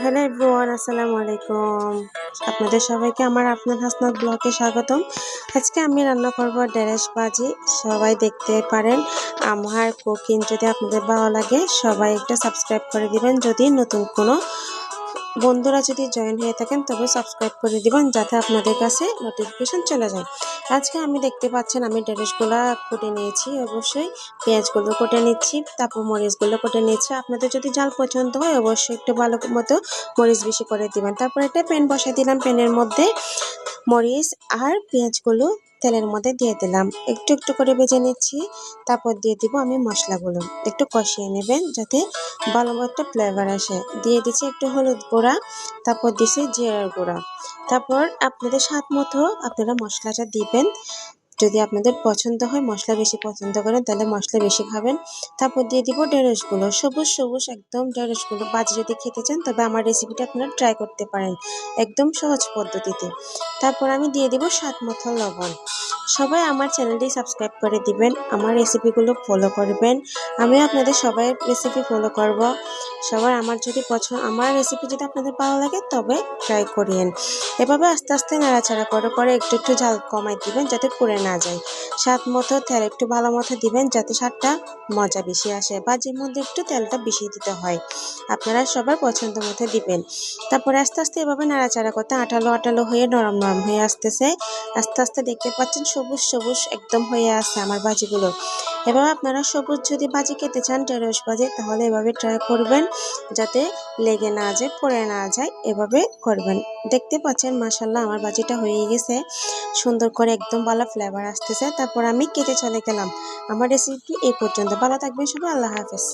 Hello everyone, আসসালামু আলাইকুম। আপনাদের সবাইকে আমার আপনার হাসনাত ব্লগে স্বাগতম। আজকে আমি রান্না করব ঢেঁড়স ভাজি। সবাই দেখতে পারেন। আমার কুকিং যদি আপনাদের ভালো লাগে সবাই একটু সাবস্ক্রাইব করে দিবেন। যদি নতুন কোনো বন্ধুরা যদি জয়েন হয়ে থাকেন তবে সাবস্ক্রাইব করে দিবেন, যাতে আপনাদের কাছে নোটিফিকেশন চলে যায়। আজকে আমি দেখতে পাচ্ছেন আমি ঢেঁড়সগুলো কুটে নিয়েছি, অবশ্যই পেঁয়াজগুলো কুটে নিচ্ছি, তারপর মরিচগুলো কুটে নিচ্ছি। আপনাদের যদি ঝাল পছন্দ হয় অবশ্যই একটু ভালো মতো মরিচ বেশি করে দিবেন। তারপর একটা প্যান বসাই দিলাম, প্যানের মধ্যে মরিচ আর পেঁয়াজগুলো তেলের মধ্যে দিয়ে দিলাম, একটু একটু করে ভেজে নিচ্ছি। তারপর দিয়ে দিব আমি মশলাগুলো, একটু কষিয়ে নেবেন যাতে ভালো একটা ফ্লেভার আসে। দিয়ে দিচ্ছি একটু হলুদ গুঁড়া, তারপর দিছি জিরার গুঁড়া। তারপর আপনাদের স্বাদ মতো আপনারা মশলাটা দিবেন। যদি আপনাদের পছন্দ হয়, মশলা বেশি পছন্দ করেন তাহলে মশলা বেশি খাবেন। তারপর দিয়ে দিব ঢেঁড়সগুলো, সবুজ সবুজ একদম ঢেঁড়সগুলো ভাজি যদি খেতে চান তবে আমার রেসিপিটা আপনারা ট্রাই করতে পারেন, একদম সহজ পদ্ধতিতে। তারপর আমি দিয়ে দিব স্বাদ মতো লবণ। সবাই আমার চ্যানেলটি সাবস্ক্রাইব করে দিবেন, আমার রেসিপিগুলো ফলো করবেন। আমিও আপনাদের সবাই রেসিপি ফলো করব। সবার আমার রেসিপি যদি আপনাদের ভালো লাগে তবে ট্রাই করিয়েন। এভাবে আস্তে আস্তে নাড়াচাড়া করে করে একটু একটু ঝাল কমাই দিবেন যাতে পুড়ে না যায়। স্বাদ মতো তেল একটু ভালো মতো দিবেন যাতে স্বাদটা মজা বেশি আসে। ভাজির মধ্যে একটু তেলটা বেশি দিতে হয়, আপনারা সবার পছন্দ মতো দিবেন। তারপরে আস্তে আস্তে এভাবে নাড়াচাড়া করতে আঠালো আঠালো হয়ে নরম নরম হয়ে আসতেছে। আস্তে আস্তে দেখতে পাচ্ছেন সবুজ সবুজ একদম হয়ে আসছে আমার ভাজিগুলো। এভাবে আপনারা সবুজ যদি ভাজি খেতে চান ঢেঁড়স ভাজি, তাহলে এভাবে ট্রাই করবেন যাতে লেগে না যায়, পড়ে না যায়, এভাবে করবেন। দেখতে পাচ্ছেন মাশাআল্লাহ আমার ভাজিটা হয়ে গেছে, সুন্দর করে একদম ভালো ফ্লেভার আসতেছে। তারপর আমি কেটে চলে গেলাম। আমার রেসিপি এই পর্যন্ত। ভালো থাকবেন সবাই, আল্লাহ হাফেজ।